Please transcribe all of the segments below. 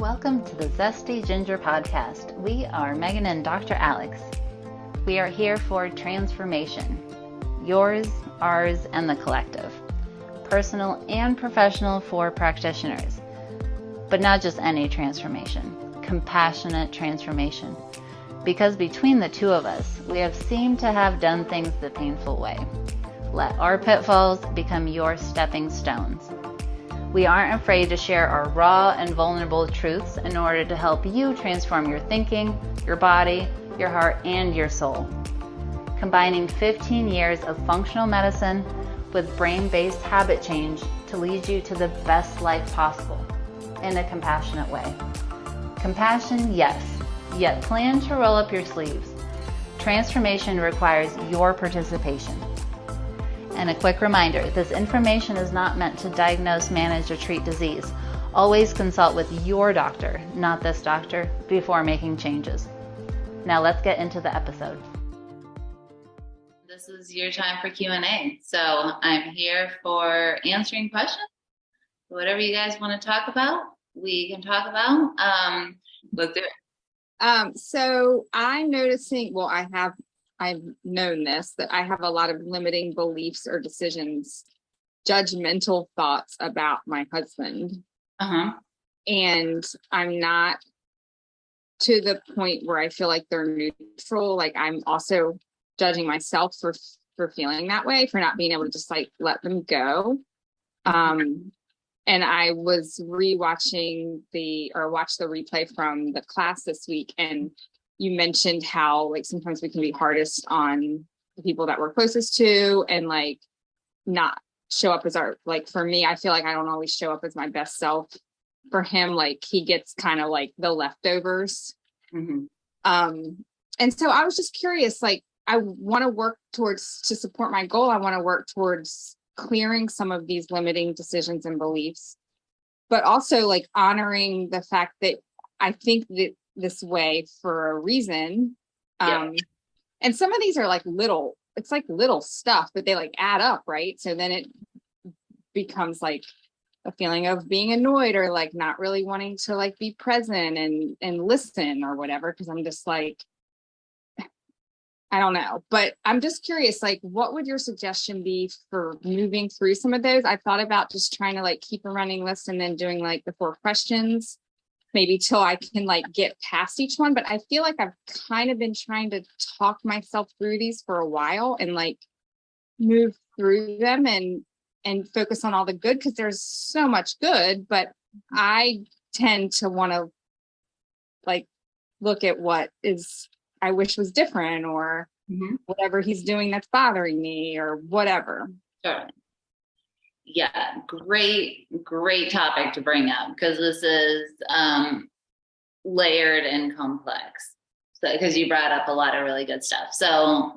Welcome to the Zesty Ginger Podcast. We are Megan and Dr. Alex. We are here for transformation. Yours, ours, and the collective. Personal and professional for practitioners. But not just any transformation. Compassionate transformation. Because between the two of us, we have seemed to have done things the painful way. Let our pitfalls become your stepping stones. We aren't afraid to share our raw and vulnerable truths in order to help you transform your thinking, your body, your heart, and your soul. Combining 15 years of functional medicine with brain-based habit change to lead you to the best life possible in a compassionate way. Compassion, yes, yet plan to roll up your sleeves. Transformation requires your participation. And a quick reminder, this information is not meant to diagnose, manage, or treat disease. Always consult with your doctor, not this doctor, before making changes. Now let's get into the episode. This is your time for Q&A. So I'm here for answering questions. Whatever you guys want to talk about, we can talk about. Let's do it. So I'm noticing, I've known this, that I have a lot of limiting beliefs or decisions, judgmental thoughts about my husband. And I'm not to the point where I feel like they're neutral. Like I'm also judging myself for feeling that way, for not being able to just like let them go. And I was watched the replay from the class this week, and you mentioned how like sometimes we can be hardest on the people that we're closest to and like not show up as for me, I feel like I don't always show up as my best self. For him, like he gets kind of like the leftovers. And so I was just curious, like I want to work to support my goal. I want to work towards clearing some of these limiting decisions and beliefs, but also like honoring the fact that I think that this way for a reason. And some of these are like little stuff, but they like add up, right? So then it becomes like a feeling of being annoyed or like not really wanting to like be present and listen or whatever, because I'm just like, I don't know. But I'm just curious, like what would your suggestion be for moving through some of those? I thought about just trying to like keep a running list and then doing like the 4 questions maybe till I can like get past each one. But I feel like I've kind of been trying to talk myself through these for a while and like move through them and focus on all the good, because there's so much good, but I tend to want to like look at what is I wish was different or whatever he's doing that's bothering me or whatever. Sure. Yeah, great topic to bring up, because this is layered and complex. So because you brought up a lot of really good stuff. So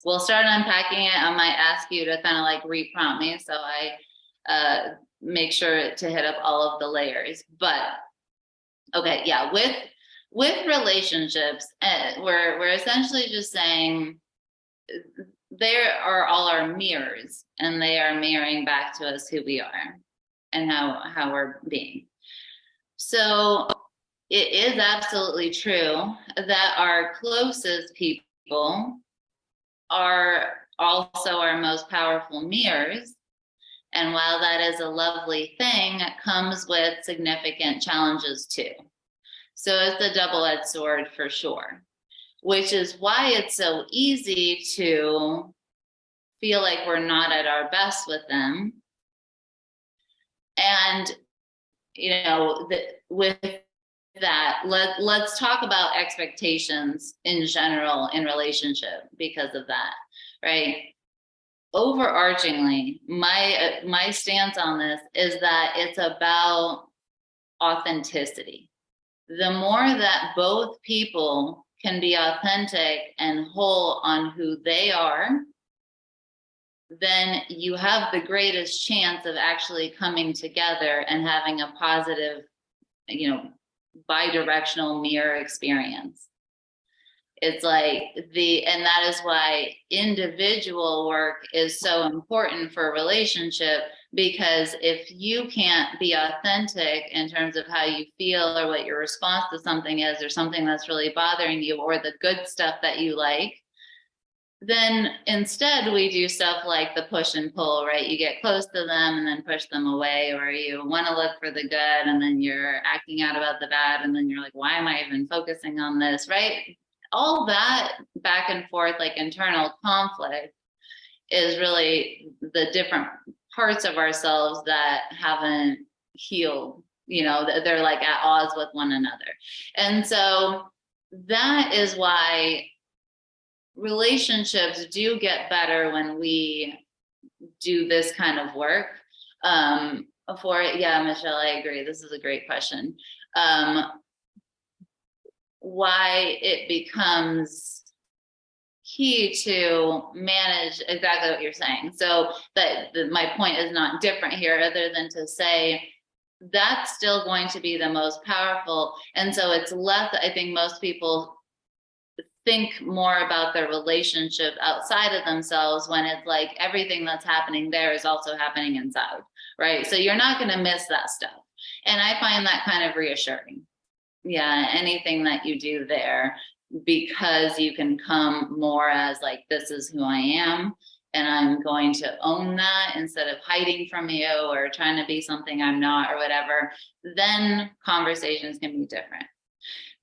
we'll start unpacking it. I might ask you to kind of like re-prompt me so I make sure to hit up all of the layers. But okay, yeah, with relationships, we're essentially just saying they are all our mirrors, and they are mirroring back to us who we are and how we're being. So it is absolutely true that our closest people are also our most powerful mirrors. And while that is a lovely thing, it comes with significant challenges too. So it's a double-edged sword for sure, which is why it's so easy to feel like we're not at our best with them. And, with that, let's talk about expectations in general in relationship because of that, right? Overarchingly, my stance on this is that it's about authenticity. The more that both people can be authentic and whole on who they are, then you have the greatest chance of actually coming together and having a positive, bi-directional mirror experience. It's like and that is why individual work is so important for a relationship, Because if you can't be authentic in terms of how you feel or what your response to something is, or something that's really bothering you, or the good stuff that you like, then instead we do stuff like the push and pull, right? You get close to them and then push them away, or you want to look for the good and then you're acting out about the bad, and then you're like, why am I even focusing on this, right? All that back and forth, like internal conflict, is really the different parts of ourselves that haven't healed. They're like at odds with one another. And so that is why relationships do get better when we do this kind of work. For it, yeah, Michelle, I agree. This is a great question. Why it becomes key to manage exactly what you're saying. So my point is not different here, other than to say that's still going to be the most powerful. And so it's less, I think most people think more about their relationship outside of themselves, when it's like everything that's happening there is also happening inside, right? So you're not going to miss that stuff. And I find that kind of reassuring. Yeah, anything that you do there, because you can come more as like, this is who I am, and I'm going to own that instead of hiding from you or trying to be something I'm not or whatever, then conversations can be different.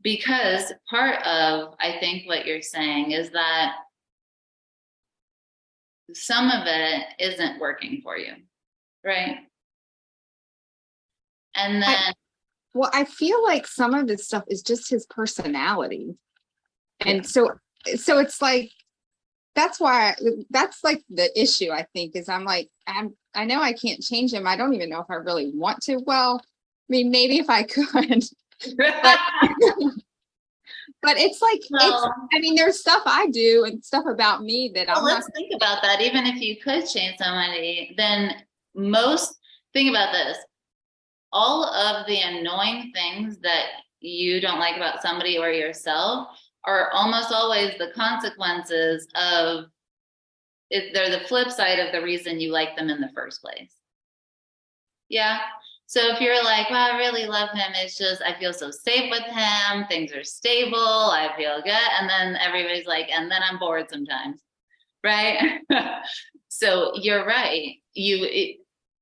Because part of, I think, what you're saying is that some of it isn't working for you, right? And then I feel like some of this stuff is just his personality. And so it's like, that's like the issue, I think, is I'm like, I know I can't change him. I don't even know if I really want to. Well, I mean, maybe if I could, but it's like, there's stuff I do and stuff about me that let's think about that. Even if you could change somebody, then think about this. All of the annoying things that you don't like about somebody or yourself are almost always the consequences of it. They're the flip side of the reason you like them in the first place. Yeah. So if you're like, well, I really love him, it's just, I feel so safe with him, things are stable, I feel good. And then everybody's like, and then I'm bored sometimes. Right. So you're right.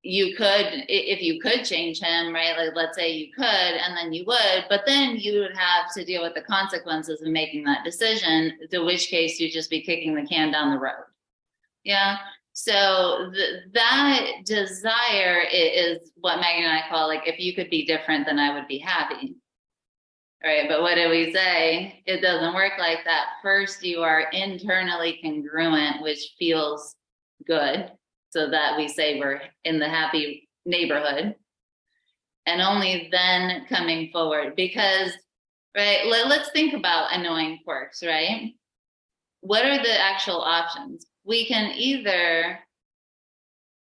You could, if you could change him, right? Like, let's say you could, and then you would, but then you would have to deal with the consequences of making that decision, in which case you'd just be kicking the can down the road. Yeah. So that desire is what Megan and I call, like, if you could be different, then I would be happy. Right. But what do we say? It doesn't work like that. First, you are internally congruent, which feels good, so that we say we're in the happy neighborhood, and only then coming forward. Because, right, let's think about annoying quirks, right? What are the actual options? We can either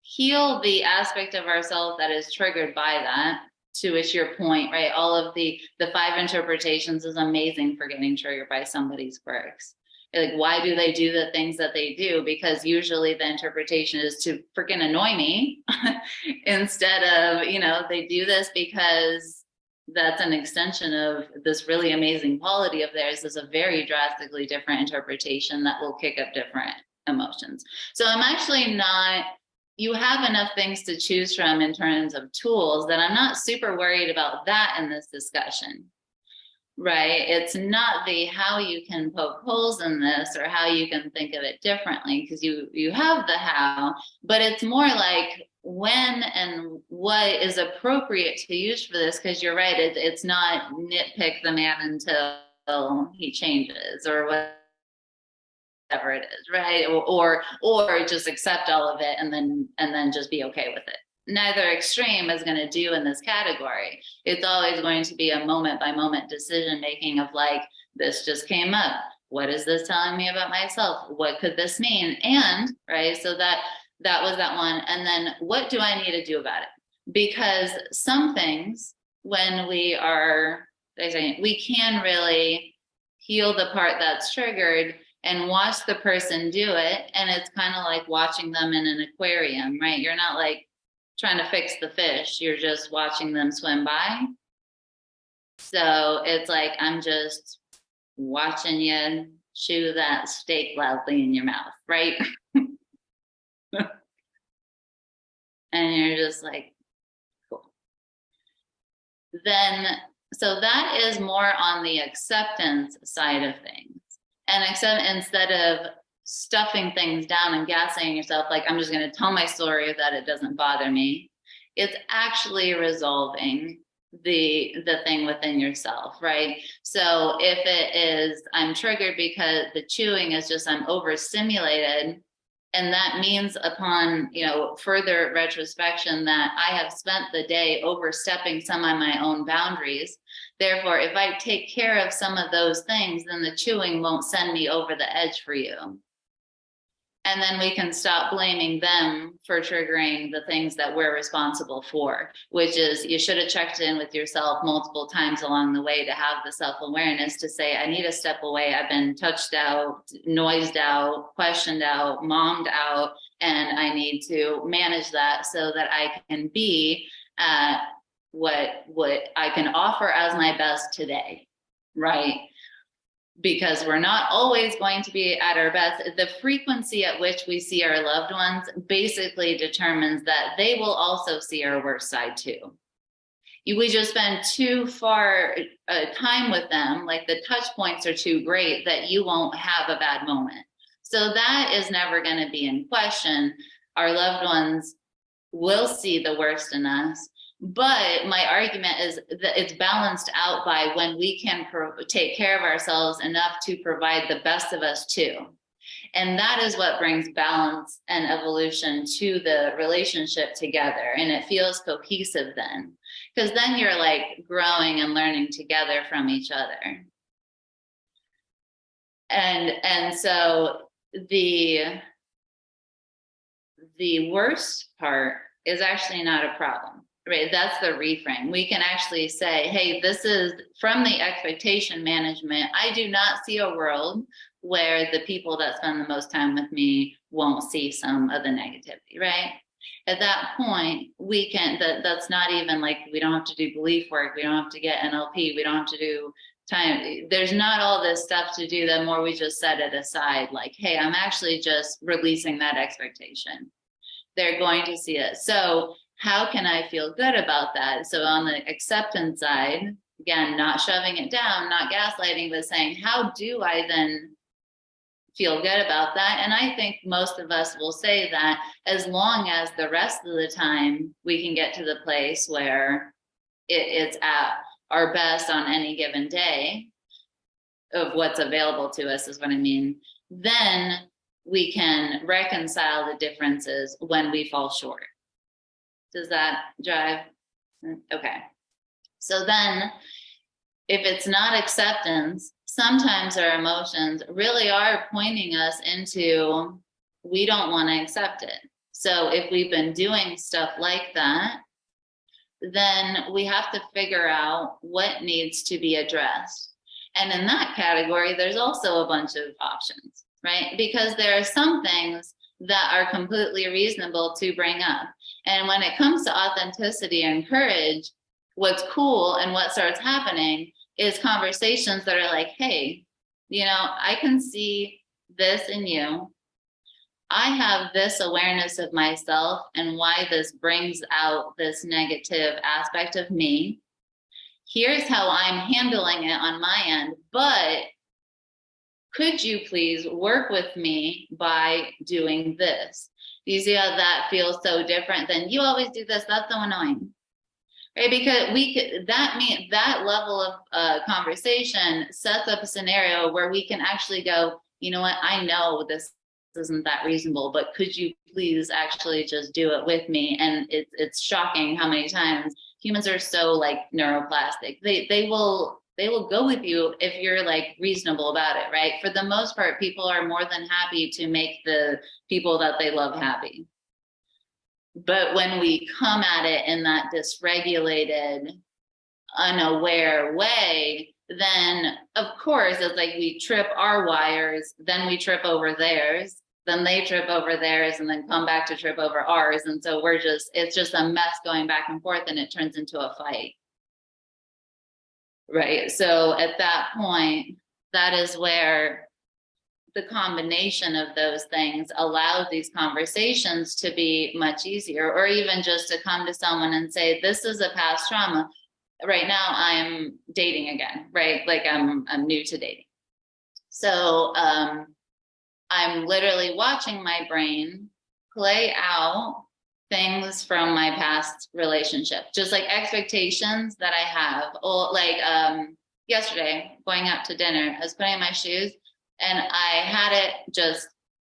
heal the aspect of ourselves that is triggered by that, to which your point, right? All of the 5 interpretations is amazing for getting triggered by somebody's quirks. Like, why do they do the things that they do? Because usually the interpretation is to freaking annoy me instead of, they do this because that's an extension of this really amazing quality of theirs. Is a very drastically different interpretation that will kick up different emotions. So I'm actually not, you have enough things to choose from in terms of tools that I'm not super worried about that in this discussion. Right. It's not the how you can poke holes in this or how you can think of it differently, because you have the how, but it's more like when and what is appropriate to use for this. Because you're right, it's not nitpick the man until he changes or whatever it is, right? Or just accept all of it and then just be okay with it. Neither extreme is going to do in this category. It's always going to be a moment by moment decision making of like, this just came up. What is this telling me about myself? What could this mean? And right. So that was that one. And then what do I need to do about it? Because some things, when we can really heal the part that's triggered and watch the person do it. And it's kind of like watching them in an aquarium, right? You're not like trying to fix the fish. You're just watching them swim by. So it's like, I'm just watching you chew that steak loudly in your mouth, right? And you're just like, cool. Then, so that is more on the acceptance side of things. And instead of stuffing things down and gaslighting yourself, like, I'm just going to tell my story that it doesn't bother me, it's actually resolving the thing within yourself, right? So if it is, I'm triggered because the chewing is just, I'm overstimulated, and that means upon, further retrospection that I have spent the day overstepping some of my own boundaries. Therefore, if I take care of some of those things, then the chewing won't send me over the edge for you. And then we can stop blaming them for triggering the things that we're responsible for, which is, you should have checked in with yourself multiple times along the way to have the self-awareness to say, I need to step away. I've been touched out, noised out, questioned out, mommed out, and I need to manage that so that I can be what I can offer as my best today, right? Because we're not always going to be at our best. The frequency at which we see our loved ones basically determines that they will also see our worst side too. We just spend too far time with them, like the touch points are too great, that you won't have a bad moment. So that is never going to be in question. Our loved ones will see the worst in us. But my argument is that it's balanced out by when we can take care of ourselves enough to provide the best of us too. And that is what brings balance and evolution to the relationship together. And it feels cohesive then, because then you're like growing and learning together from each other. And so the worst part is actually not a problem. Right, that's the reframe. We can actually say, hey, this is from the expectation management. I do not see a world where the people that spend the most time with me won't see some of the negativity, right? At that point, we can, that's not even like, we don't have to do belief work. We don't have to get NLP. We don't have to do time. There's not all this stuff to do. The more we just set it aside, like, hey, I'm actually just releasing that expectation. They're going to see it. So how can I feel good about that? So on the acceptance side, again, not shoving it down, not gaslighting, but saying, how do I then feel good about that? And I think most of us will say that as long as the rest of the time we can get to the place where it's at our best on any given day of what's available to us is what I mean, then we can reconcile the differences when we fall short. Does that drive? Okay. So then if it's not acceptance, sometimes our emotions really are pointing us into, we don't want to accept it. So if we've been doing stuff like that, then we have to figure out what needs to be addressed. And in that category, there's also a bunch of options, right? Because there are some things that are completely reasonable to bring up. And when it comes to authenticity and courage, what's cool and what starts happening is conversations that are like, hey, I can see this in you. I have this awareness of myself and why this brings out this negative aspect of me. Here's how I'm handling it on my end, but could you please work with me by doing this? You see how that feels so different than, you always do this, that's so annoying, right? Because that level of conversation sets up a scenario where we can actually go, you know what, I know this isn't that reasonable, but could you please actually just do it with me? And it's shocking how many times humans are so like neuroplastic. They will go with you if you're like reasonable about it, right? For the most part, people are more than happy to make the people that they love happy. But when we come at it in that dysregulated, unaware way, then of course it's like we trip our wires, then we trip over theirs, then they trip over theirs and then come back to trip over ours. And so it's just a mess going back and forth, and it turns into a fight. Right. So at that point, that is where the combination of those things allows these conversations to be much easier, or even just to come to someone and say, this is a past trauma. Right now I'm dating again, right? Like I'm new to dating. So I'm literally watching my brain play out things from my past relationship, just like expectations that I have. Or like yesterday, going out to dinner, I was putting on my shoes and I had it just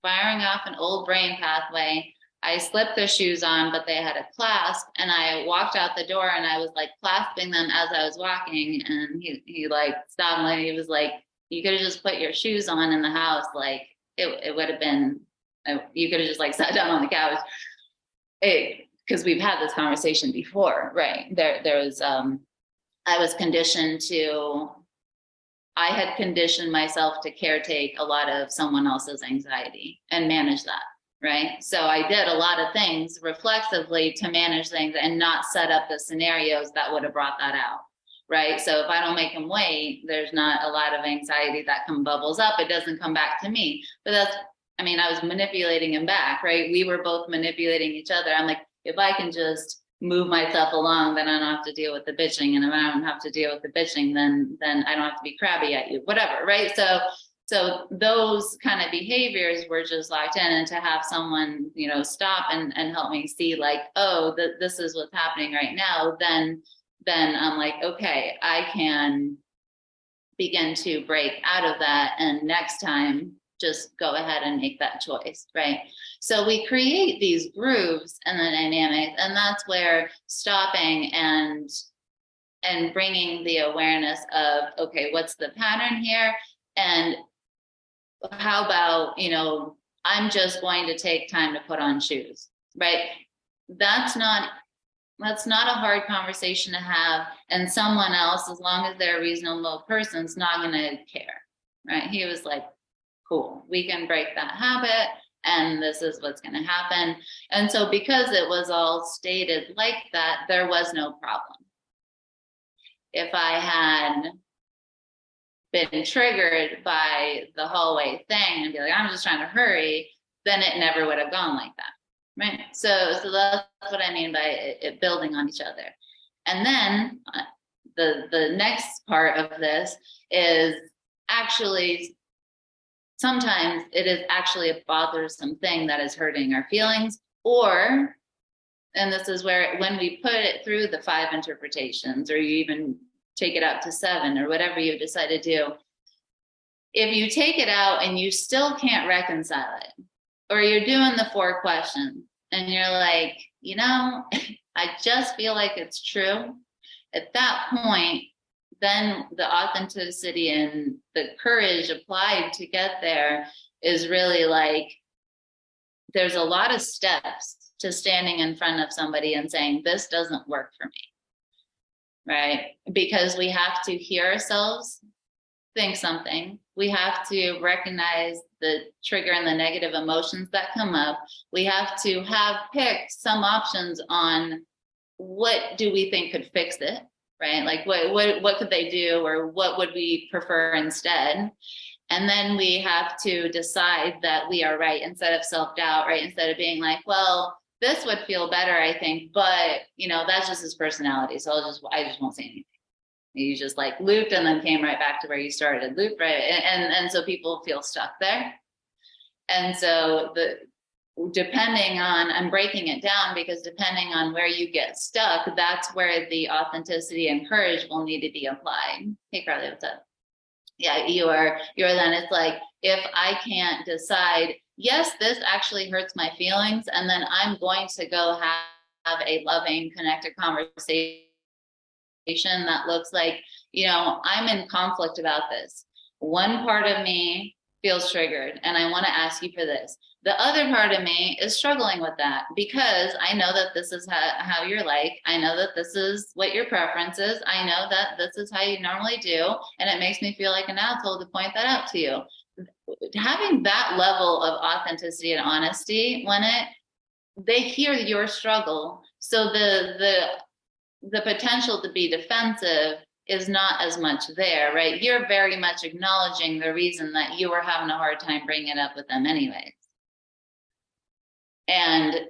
firing off an old brain pathway. I slipped the shoes on, but they had a clasp, and I walked out the door and I was like clasping them as I was walking. And he like stopped me. He was like, you could have just put your shoes on in the house. Like it would have been, you could have just like sat down on the couch. Because we've had this conversation before, right? There was, I had conditioned myself to caretake a lot of someone else's anxiety and manage that, right? So I did a lot of things reflexively to manage things and not set up the scenarios that would have brought that out, right? So if I don't make him wait, there's not a lot of anxiety that bubbles up. It doesn't come back to me. But I was manipulating him back, right? We were both manipulating each other. I'm like, if I can just move myself along, then I don't have to deal with the bitching. And if I don't have to deal with the bitching, then I don't have to be crabby at you, whatever, right? So those kind of behaviors were just locked in, and to have someone, stop and help me see like, oh, this is what's happening right now, then I'm like, okay, I can begin to break out of that. And next time, just go ahead and make that choice, right? So we create these grooves and the dynamics, and that's where stopping and bringing the awareness of, okay, what's the pattern here? And how about, I'm just going to take time to put on shoes, right? That's not a hard conversation to have. And someone else, as long as they're a reasonable person, is not going to care, right? He was like, cool, we can break that habit, and this is what's going to happen. And so because it was all stated like that, there was no problem. If I had been triggered by the hallway thing and be like, I'm just trying to hurry, then it never would have gone like that, right? So that's what I mean by it building on each other. And then the next part of this is actually, sometimes it is actually a bothersome thing that is hurting our feelings, and this is where, when we put it through the 5 interpretations, or you even take it out to 7, or whatever you decide to do, if you take it out and you still can't reconcile it, or you're doing the 4 questions and you're like, I just feel like it's true, at that point, then the authenticity and the courage applied to get there is really like, there's a lot of steps to standing in front of somebody and saying, this doesn't work for me, right? Because we have to hear ourselves think something. We have to recognize the trigger and the negative emotions that come up. We have to have picked some options on what do we think could fix it, right? Like what could they do, or what would we prefer instead? And then we have to decide that we are right, instead of self-doubt, right? Instead of being like, well, this would feel better, I think, but that's just his personality. So I just won't say anything. You just like looped and then came right back to where you started, looped, right? And so people feel stuck there. And so I'm breaking it down, because depending on where you get stuck, that's where the authenticity and courage will need to be applied. Hey, Carly, what's up? Yeah, you're then, it's like, if I can't decide, yes, this actually hurts my feelings, and then I'm going to go have a loving, connected conversation that looks like, I'm in conflict about this. One part of me feels triggered, and I want to ask you for this. The other part of me is struggling with that, because I know that this is how you're like. I know that this is what your preference is. I know that this is how you normally do. And it makes me feel like an asshole to point that out to you. having that level of authenticity and honesty, when they hear your struggle, so the potential to be defensive is not as much there, right? You're very much acknowledging the reason that you were having a hard time bringing it up with them anyways. And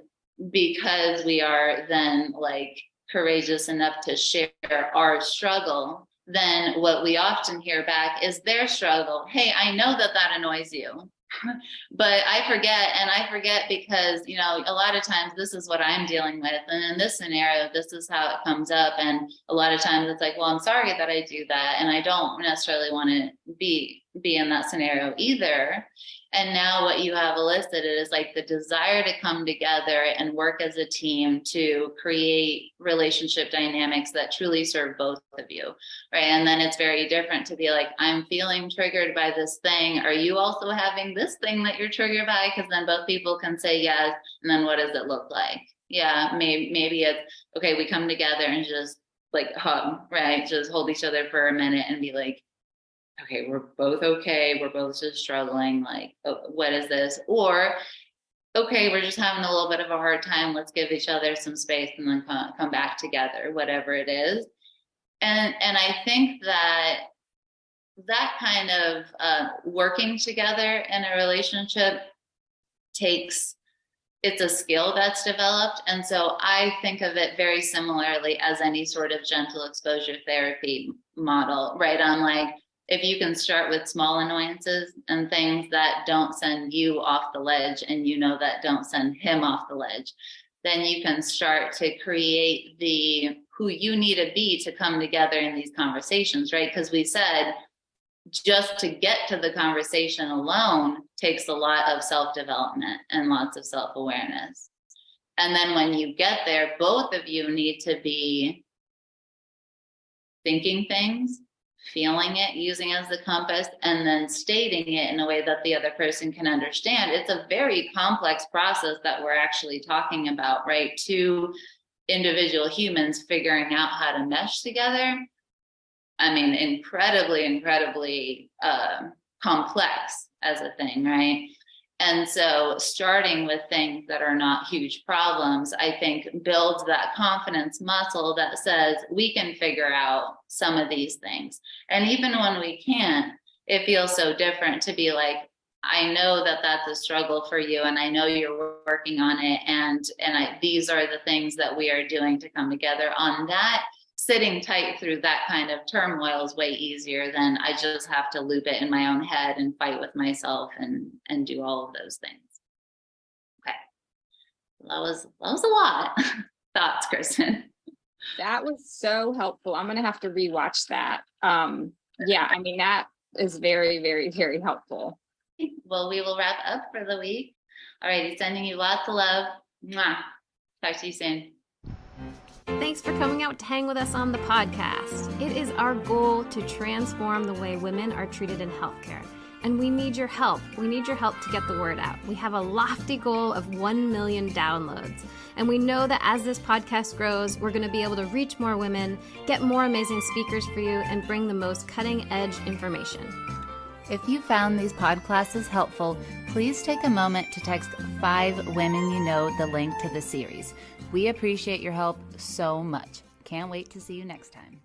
because we are then like courageous enough to share our struggle, then what we often hear back is their struggle. Hey, I know that annoys you, but I forget because, you know, a lot of times this is what I'm dealing with. And in this scenario, this is how it comes up. And a lot of times it's like, well, I'm sorry that I do that. And I don't necessarily want to be in that scenario either. And now what you have elicited is like the desire to come together and work as a team to create relationship dynamics that truly serve both of you, right? And then it's very different to be like, I'm feeling triggered by this thing. Are you also having this thing that you're triggered by? Because then both people can say yes. And then what does it look like? Yeah, maybe it's, okay, we come together and just like hug, right? Just hold each other for a minute and be like, okay, we're both okay. We're both just struggling. Like, oh, what is this? Or, okay, we're just having a little bit of a hard time. Let's give each other some space and then come back together, whatever it is. And I think that kind of working together in a relationship it's a skill that's developed. And so I think of it very similarly as any sort of gentle exposure therapy model, right? On like, if you can start with small annoyances and things that don't send you off the ledge, and you know that don't send him off the ledge, then you can start to create who you need to be to come together in these conversations, right? Because we said just to get to the conversation alone takes a lot of self-development and lots of self-awareness. And then when you get there, both of you need to be thinking things, feeling it, using it as the compass, and then stating it in a way that the other person can understand. It's a very complex process that we're actually talking about, right? Two individual humans figuring out how to mesh together. I mean, incredibly complex as a thing, right? And so starting with things that are not huge problems, I think builds that confidence muscle that says we can figure out some of these things. And even when we can't, it feels so different to be like, I know that that's a struggle for you, and I know you're working on it, and these are the things that we are doing to come together on that. Sitting tight through that kind of turmoil is way easier than I just have to loop it in my own head and fight with myself and do all of those things. Okay. That was a lot. Thoughts, Kristen? That was so helpful. I'm going to have to rewatch that. Yeah, I mean, that is very, very, very helpful. Well, we will wrap up for the week. All right. Sending you lots of love. Mwah. Talk to you soon. Thanks for coming out to hang with us on the podcast. It is our goal to transform the way women are treated in healthcare. And we need your help. We need your help to get the word out. We have a lofty goal of 1 million downloads. And we know that as this podcast grows, we're going to be able to reach more women, get more amazing speakers for you, and bring the most cutting-edge information. If you found these podclasses helpful, please take a moment to text 5 women you know the link to the series. We appreciate your help so much. Can't wait to see you next time.